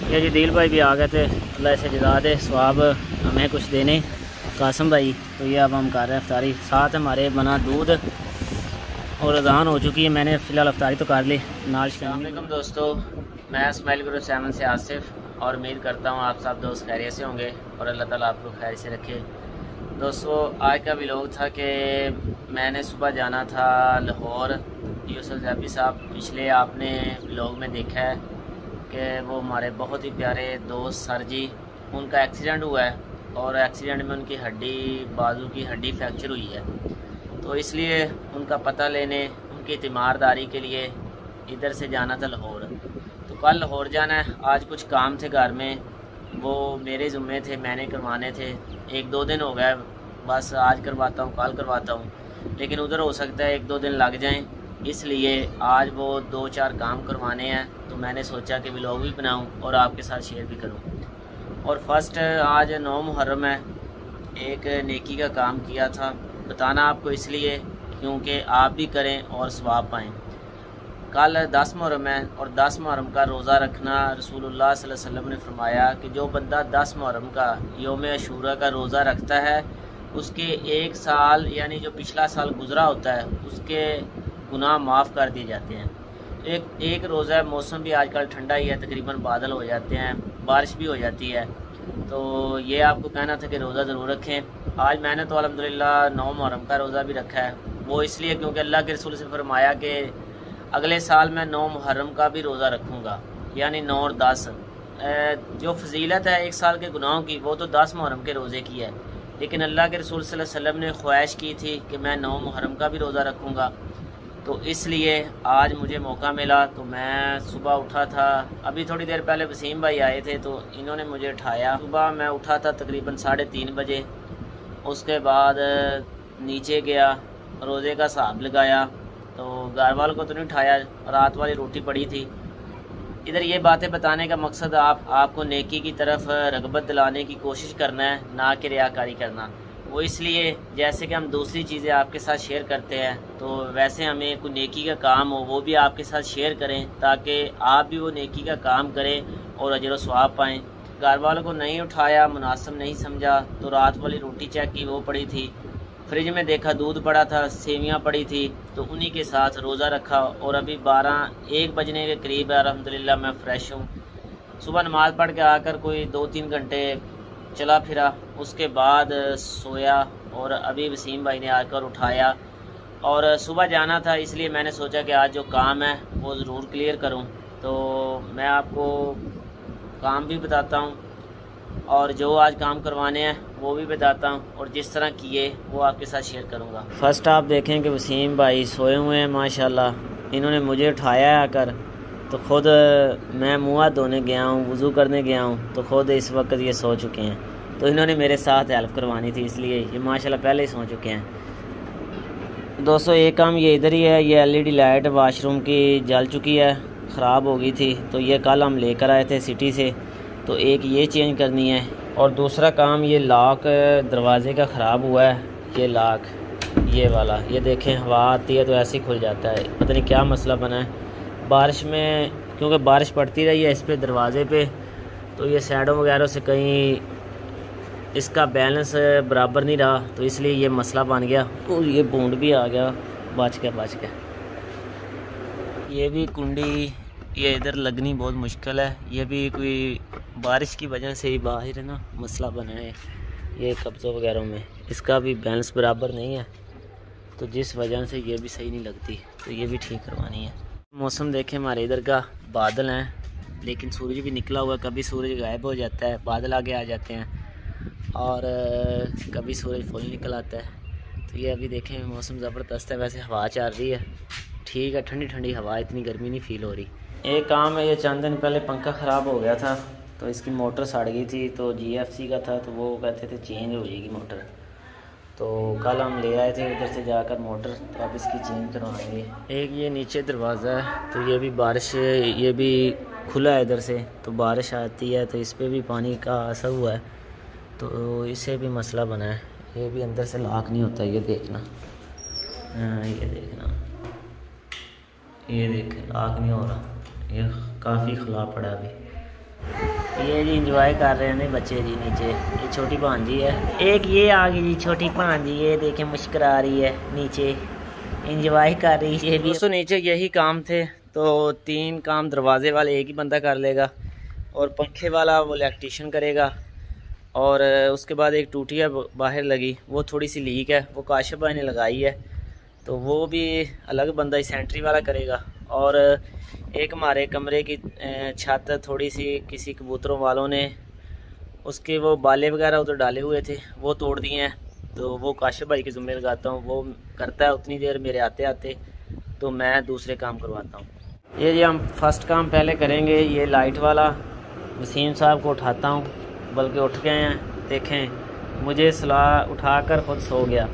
ये जी दिल भाई भी आ गए थे, अल्लाह से जज़ा दे सवाब हमें कुछ देने कासम भाई। तो ये अब हम कर रहे हैं अफ्तारी, साथ हमारे बना दूध और अज़ान हो चुकी है। मैंने फ़िलहाल अफ्तारी तो कर ली। अस्सलामुअलैकुम दोस्तों, मैं इस्माइल गुरु सैमन से आसिफ और उम्मीद करता हूँ आप सब दोस्त खैरियत से होंगे और अल्लाह ताला आपको खैर से रखे। दोस्तों आज का व्लॉग था कि मैंने सुबह जाना था लाहौर। यूसुफ ज़ैबी साहब पिछले आपने व्लॉग में देखा है कि वो हमारे बहुत ही प्यारे दोस्त सर जी, उनका एक्सीडेंट हुआ है और एक्सीडेंट में उनकी हड्डी, बाजू की हड्डी फ्रैक्चर हुई है। तो इसलिए उनका पता लेने, उनकी तीमारदारी के लिए इधर से जाना था लाहौर। तो कल लाहौर जाना है। आज कुछ काम थे घर में, वो मेरे ज़िम्मे थे, मैंने करवाने थे। 1-2 दिन हो गए, बस आज करवाता हूँ कल करवाता हूँ, लेकिन उधर हो सकता है 1-2 दिन लग जाएं। इसलिए आज वो 2-4 काम करवाने हैं, तो मैंने सोचा कि व्लॉग भी बनाऊँ और आपके साथ शेयर भी करूँ। और फर्स्ट आज 9 मुहर्रम है, एक नेकी का काम किया था, बताना आपको इसलिए क्योंकि आप भी करें और सवाब पाएँ। कल 10 मुहर्रम है और 10 मुहर्रम का रोज़ा रखना, रसूलुल्लाह सल्लल्लाहु अलैहि वसल्लम ने फरमाया कि जो बंदा 10 मुहर्रम का यौम अशूरा का रोज़ा रखता है, उसके 1 साल यानी जो पिछला साल गुज़रा होता है उसके गुनाह माफ़ कर दिए जाते हैं। एक रोज़ा है, मौसम भी आजकल ठंडा ही है, तकरीबन बादल हो जाते हैं, बारिश भी हो जाती है। तो ये आपको कहना था कि रोज़ा ज़रूर रखें। आज मैंने तो अल्हम्दुलिल्लाह 9 मुहर्रम का रोज़ा भी रखा है, वो इसलिए क्योंकि अल्लाह के रसूल से फरमाया कि अगले साल मैं 9 मुहर्रम का भी रोज़ा रखूँगा, यानी 9 और 10। जो फजीलत है 1 साल के गुनाहों की, वो तो 10 मुहर्रम के रोज़े की है, लेकिन अल्लाह के रसूल सल्लल्लाहु अलैहि वसल्लम ने ख्वाहिश की थी कि मैं 9 मुहर्रम का भी रोज़ा रखूँगा। तो इसलिए आज मुझे मौका मिला, तो मैं सुबह उठा था। अभी थोड़ी देर पहले वसीम भाई आए थे तो इन्होंने मुझे उठाया। सुबह मैं उठा था तकरीबन 3:30 बजे। उसके बाद नीचे गया, रोज़े का हिसाब लगाया, तो घर वालों को तो नहीं उठाया, रात वाली रोटी पड़ी थी। इधर ये बातें बताने का मकसद आपको नेकी की तरफ रगबत दिलाने की कोशिश करना है, ना कि रियाकारी करना। वो इसलिए जैसे कि हम दूसरी चीज़ें आपके साथ शेयर करते हैं, तो वैसे हमें कोई नेकी का काम हो वो भी आपके साथ शेयर करें, ताकि आप भी वो नेकी का काम करें और अजर व सवाब पाएँ। घर वालों को नहीं उठाया, मुनासिब नहीं समझा, तो रात वाली रोटी चेक की, वो पड़ी थी। फ्रिज में देखा दूध पड़ा था, सेवियाँ पड़ी थी, तो उन्हीं के साथ रोज़ा रखा। और अभी 12-1 बजने के करीब है, अल्हम्दुलिल्लाह मैं फ़्रेश हूँ। सुबह नमाज़ पढ़ के आकर कोई 2-3 घंटे चला फिरा, उसके बाद सोया और अभी वसीम भाई ने आकर उठाया। और सुबह जाना था, इसलिए मैंने सोचा कि आज जो काम है वो ज़रूर क्लियर करूं। तो मैं आपको काम भी बताता हूं और जो आज काम करवाने हैं वो भी बताता हूं, और जिस तरह किए वो आपके साथ शेयर करूंगा। फर्स्ट आप देखें कि वसीम भाई सोए हुए हैं माशाल्लाह। इन्होंने मुझे उठाया आकर, तो ख़ुद मैं मुँह हाथ धोने गया हूँ, वज़ू करने गया हूँ, तो ख़ुद इस वक्त ये सो चुके हैं। तो इन्होंने मेरे साथ हेल्प करवानी थी, इसलिए ये माशाल्लाह पहले ही सो चुके हैं। दोस्तों एक काम ये इधर ही है, ये LED लाइट वाशरूम की जल चुकी है, ख़राब हो गई थी, तो ये कल हम लेकर आए थे सिटी से, तो एक ये चेंज करनी है। और दूसरा काम ये लॉक दरवाज़े का ख़राब हुआ है, ये लॉक ये वाला, ये देखें हवा आती है तो ऐसे ही खुल जाता है, पता नहीं क्या मसला बना है। बारिश में क्योंकि बारिश पड़ती रही है इस पे दरवाज़े पे, तो ये साइडों वगैरह से कहीं इसका बैलेंस बराबर नहीं रहा, तो इसलिए ये मसला बन गया। और ये बूंद भी आ गया, बच गया। ये भी कुंडी ये इधर लगनी बहुत मुश्किल है, ये भी कोई बारिश की वजह से ही बाहर है ना मसला बना है। ये कब्ज़ों वगैरह में इसका भी बैलेंस बराबर नहीं है, तो जिस वजह से ये भी सही नहीं लगती, तो ये भी ठीक करवानी है। मौसम देखें हमारे इधर का, बादल हैं लेकिन सूरज भी निकला हुआ है। कभी सूरज गायब हो जाता है, बादल आगे आ जाते हैं, और कभी सूरज फुल निकल आता है। तो ये अभी देखें मौसम ज़बरदस्त है। वैसे हवा चल रही है, ठीक है, ठंडी ठंडी हवा, इतनी गर्मी नहीं फील हो रही। एक काम है, ये चंद दिन पहले पंखा ख़राब हो गया था, तो इसकी मोटर सड़ गई थी, तो GFC का था, तो वो कहते थे चेंज हो जाएगी मोटर। तो कल हम ले आए थे उधर से जाकर मोटर, तो अब इसकी चेंज करवाएंगे। एक ये नीचे दरवाज़ा है, तो ये भी बारिश, ये भी खुला है इधर से, तो बारिश आती है तो इस पर भी पानी का असर हुआ है, तो इससे भी मसला बना है। ये भी अंदर से लॉक नहीं होता, ये देखना, ये देखना, ये देखें लॉक नहीं हो रहा, ये काफ़ी खुला पड़ा अभी। ये जी इंजॉय कर रहे हैं बच्चे जी नीचे। ये छोटी भांजी है, एक ये आ गई जी छोटी भांजी, ये देखें मुस्कुरा रही है नीचे, इंजॉय कर रही है। ये भी दोस्तों नीचे यही काम थे, तो 3 काम दरवाजे वाले एक ही बंदा कर लेगा, और पंखे वाला वो इलेक्ट्रीशियन करेगा, और उसके बाद एक टूटिया बाहर लगी, वो थोड़ी सी लीक है, वो काशिफ भाई ने लगाई है, तो वो भी अलग बंदा ही सेंट्री वाला करेगा। और एक हमारे कमरे की छत थोड़ी सी किसी कबूतरों वालों ने उसके वो बाले वगैरह उधर डाले हुए थे, वो तोड़ दिए हैं, तो वो काशिफ भाई के ज़िम्मे लगाता हूँ, वो करता है उतनी देर मेरे आते आते, तो मैं दूसरे काम करवाता हूँ। ये जी हम फर्स्ट काम पहले करेंगे, ये लाइट वाला वसीम साहब को उठाता हूँ, बल्कि उठ गए हैं, देखें मुझे सलाह उठाकर खुद सो गया।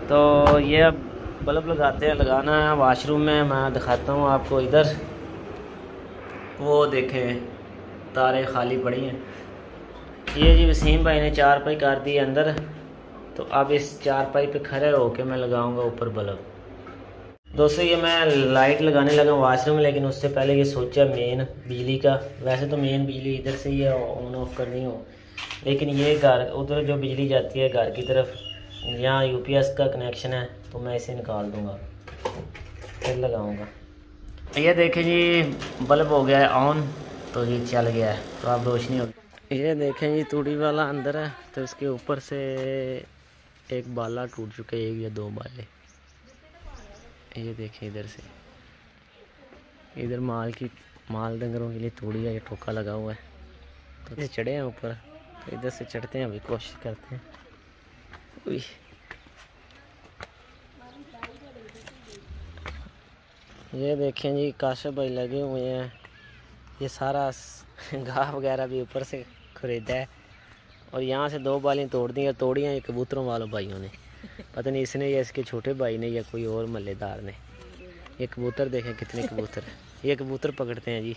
तो ये अब बल्ब लगाते हैं, लगाना है वाशरूम में, मैं दिखाता हूँ आपको। इधर वो देखें तारे खाली पड़ी हैं। ये जी वसीम भाई ने चारपाई कर दी अंदर, तो अब इस चारपाई पे खड़े होके मैं लगाऊंगा ऊपर बल्ब। दोस्तों ये मैं लाइट लगाने लगा वाशरूम में, लेकिन उससे पहले ये सोचा मेन बिजली का, वैसे तो मेन बिजली इधर से ही है ऑन ऑफ करनी हो, लेकिन ये घर उधर जो बिजली जाती है घर की तरफ, यहाँ यूपीएस का कनेक्शन है, तो मैं इसे निकाल दूंगा फिर लगाऊंगा। ये देखें जी बल्ब हो गया है ऑन, तो ये चल गया है, तो अब रोशनी हो गई। ये देखें जी तूड़ी वाला अंदर है, तो इसके ऊपर से एक बाला टूट चुका है, 1 या 2 बाले। ये देखें इधर से, इधर माल डंगरों के लिए तूड़ी है, ये टोका लगा हुआ है, तो ये चढ़े हैं ऊपर, तो इधर से चढ़ते हैं, अभी कोशिश करते हैं। ये देखें जी काशिफ भाई लगे हुए हैं, ये सारा घास वगैरह भी ऊपर से खरीदा है, और यहाँ से 2 बालें तोड़ दी, तोड़ी हैं ये कबूतरों वालों भाइयों ने, पता नहीं इसने या इसके छोटे भाई ने या कोई और महल्लेदार ने। ये कबूतर देखें कितने कबूतर हैं, ये कबूतर पकड़ते हैं जी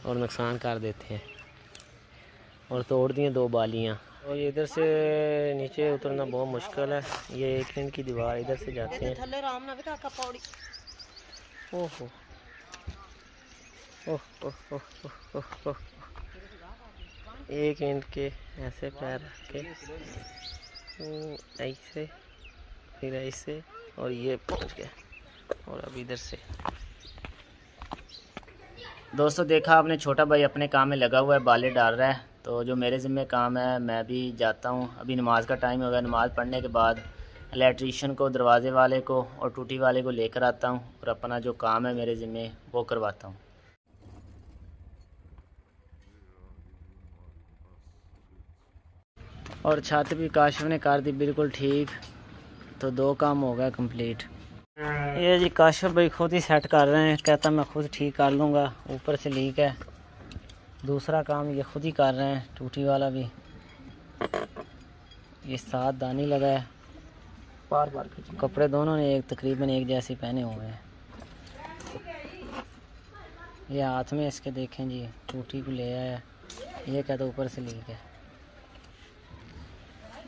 और नुकसान कर देते हैं, और तोड़ दिए 2 बालियाँ। और ये इधर से नीचे उतरना बहुत मुश्किल है, ये 1 इंच की दीवार, इधर से जाते हैं। ओहो ओह ओह ओह ओह ओह, 1 इंच के ऐसे पैर रख के ऐसे, फिर ऐसे, और ये पहुंच गया, और अब इधर से। दोस्तों देखा आपने, छोटा भाई अपने काम में लगा हुआ है, बाले डाल रहा है, तो जो मेरे ज़िम्मे काम है मैं भी जाता हूँ। अभी नमाज का टाइम हो गया, नमाज़ पढ़ने के बाद इलेक्ट्रीशियन को, दरवाजे वाले को और टूटी वाले को लेकर आता हूँ, और अपना जो काम है मेरे ज़िम्मे वो करवाता हूँ। और छत भी काशिफ ने कर दी बिल्कुल ठीक, तो 2 काम हो गया कंप्लीट। ये जी काशिफ भाई खुद ही सेट कर रहे हैं, कहता मैं खुद ठीक कर लूँगा, ऊपर से लीक है। दूसरा काम ये खुद ही कर रहे हैं, टूटी वाला भी। ये 7 दानी लगा है, बार बार कपड़े दोनों ने तकरीबन एक जैसे पहने हुए हैं। ये हाथ में इसके देखें जी टूटी को ले आया, ये कहता ऊपर से लीक है।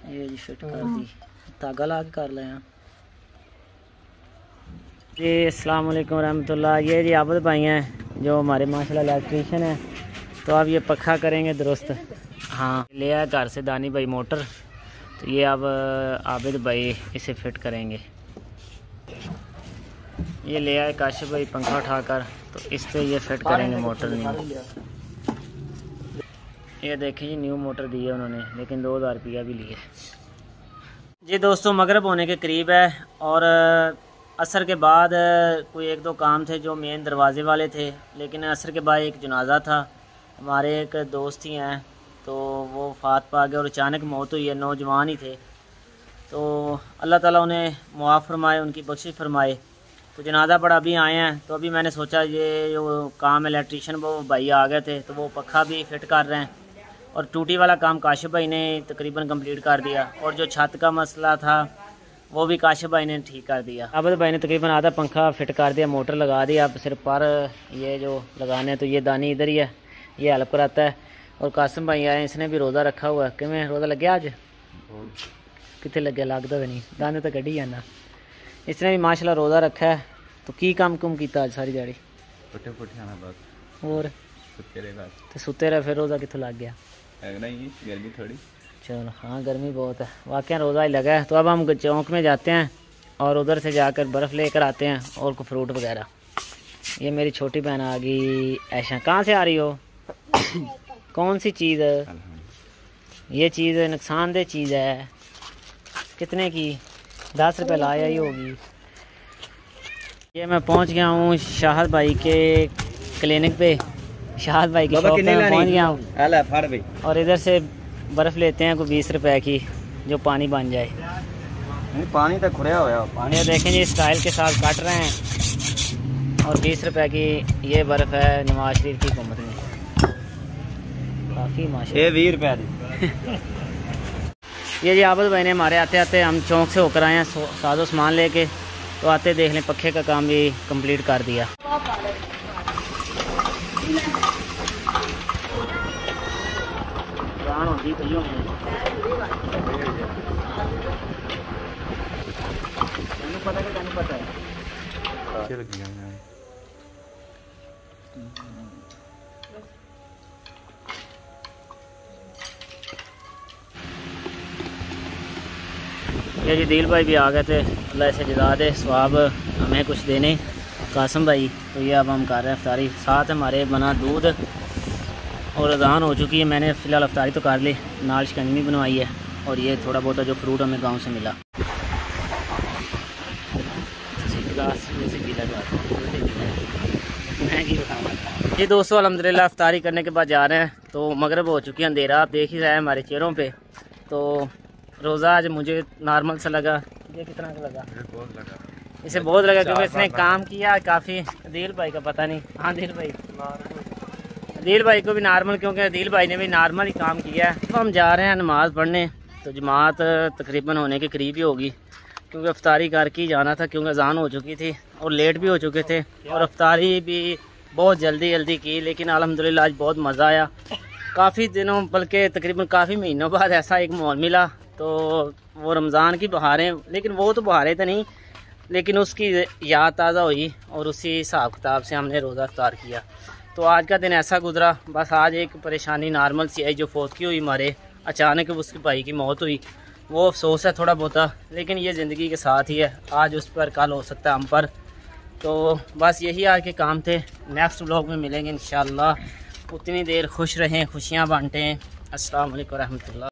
ये जी फिट कर दी, धागा ला के कर ले हैं जी। अस्सलाम वालेकुम रहमतुल्लाह। ये जी आबिद भाई हैं जो हमारे माशाल्लाह इलेक्ट्रीशियन है, तो अब ये पक्का करेंगे दुरुस्त। हाँ ले आया घर से दानी भाई मोटर, तो ये अब आबिद भाई इसे फिट करेंगे। ये ले आए काशिफ भाई पंखा उठाकर, तो इस पे ये फिट करेंगे मोटर। नहीं ये देखिए जी न्यू मोटर दी है उन्होंने, लेकिन 2000 रुपया भी लिए जी। दोस्तों मगरिब होने के करीब है, और असर के बाद कोई 1-2 काम थे जो मेन दरवाजे वाले थे, लेकिन असर के बाद एक जनाजा था, हमारे एक दोस्त ही हैं, तो वो फात पा गए और अचानक मौत हुई है। नौजवान ही थे, तो अल्लाह ताला उन्हें मुआफ़ फरमाए, उनकी बख्शिश फरमाए। तो जनाजा पड़ा अभी आए हैं, तो अभी मैंने सोचा ये जो काम इलेक्ट्रीशियन वो भाई आ गए थे, तो वो पक्का भी फिट कर रहे हैं, और टूटी वाला काम काशिफ भाई ने तकरीबन कंप्लीट कर दिया, और जो छत का मसला था वो भी काशिफ भाई ने ठीक कर दिया। आबिद भाई ने तकरीबन आधा पंखा फिट कर दिया, मोटर लगा दी, अब सिर्फ पर ये जो लगाने, तो ये दानी इधर ही है, ये हेल्प कराता है। और कासिम भाई आए, इसने भी रोज़ा रखा हुआ है। किमें रोज़ा लगे आज? कितने लगे? लगता तो नहीं, दाने तो कढ़ी जाना। इसने भी माशाल्लाह रोज़ा रखा है। तो की काम कुम किया आज सारी दिहाड़ी? पट्ठे आना बस, और तो सुते रहे फिर रोज़ा कितों लग गया? नहीं, गर्मी थोड़ी। चलो हाँ, गर्मी बहुत है वाकई, रोज़ा ही लगा है। तो अब हम चौक में जाते हैं और उधर से जाकर बर्फ़ लेकर आते हैं और कुछ फ्रूट वगैरह। ये मेरी छोटी बहन आ गई। ऐशा कहाँ से आ रही हो? कौन सी चीज़ है ये? चीज़ नुकसानदेह चीज़ है। कितने की? 10 रुपये लाया ही होगी। ये मैं पहुंच गया हूँ शाहद भाई के क्लिनिक पे, शाहद भाई की शॉप पे मैं पहुंच गया हूँ। और इधर से बर्फ़ लेते हैं कोई 20 रुपए की, जो पानी बन जाए। पानी तो खुरा हुआ पानी। ये देखें जी, स्टाइल के साथ काट रहे हैं। और 20 रुपए की ये बर्फ़ है नवाज शरीफ की हुकूमत में, काफ़ी माशाल्लाह। ये 20 रुपये ये जी आबद भाई ने हमारे आते आते, हम चौक से होकर आए हैं साजो सामान लेके, तो आते देख लें पक्खे का काम भी कंप्लीट कर दिया। पता है ये जी दिल भाई भी आ गए थे, अल्लाह ऐसे जज़ा दे, स्वाब हमें कुछ देने कासम भाई। तो ये अब हम कर रहे हैं अफ्तारी, साथ हमारे बना दूध और अज़ान हो चुकी है। मैंने फ़िलहाल अफ्तारी तो कर ली, नाल शिकंजवी बनवाई है और ये थोड़ा बहुत जो फ्रूट हमें गांव से मिला। जी दोस्तों, अल्हम्दुलिल्लाह अफ्तारी करने के बाद जा रहे हैं। तो मगरिब हो चुकी है, अंधेरा आप देख ही रहे हैं हमारे चेहरों पे। तो रोज़ा आज मुझे नॉर्मल सा लगा। ये कितना का लगा? इसे बहुत लगा क्योंकि इसने काम किया काफ़ी। दिल भाई का पता नहीं। हाँ दिल भाई को भी नॉर्मल, क्योंकि दिल भाई ने भी नॉर्मल ही काम किया है। तो हम जा रहे हैं नमाज़ पढ़ने। तो जमात तकरीबन होने के करीब ही होगी, क्योंकि अफ्तारी करके ही जाना था, क्योंकि अज़ान हो चुकी थी और लेट भी हो चुके थे। और अफ्तारी भी बहुत जल्दी की, लेकिन अल्हम्दुलिल्लाह आज बहुत मज़ा आया। काफ़ी दिनों, बल्कि तकरीबन काफ़ी महीनों बाद ऐसा एक माहौल मिला। तो वो रमज़ान की बहारें, लेकिन वो तो बहारें तो नहीं, लेकिन उसकी याद ताज़ा हुई और उसी हिसाब किताब से हमने रोज़ा अफ्तार किया। तो आज का दिन ऐसा गुजरा। बस आज एक परेशानी नॉर्मल सी आई, जो फौतगी हुई हमारे, अचानक उसके भाई की मौत हुई। वो अफसोस है थोड़ा बहुत, लेकिन ये ज़िंदगी के साथ ही है। आज उस पर, कल हो सकता है हम पर। तो बस यही आज के काम थे। नेक्स्ट व्लॉग में मिलेंगे इंशाअल्लाह। उतनी देर खुश रहें, खुशियाँ बांटें। अस्सलाम वालेकुम रहमतुल्लाह।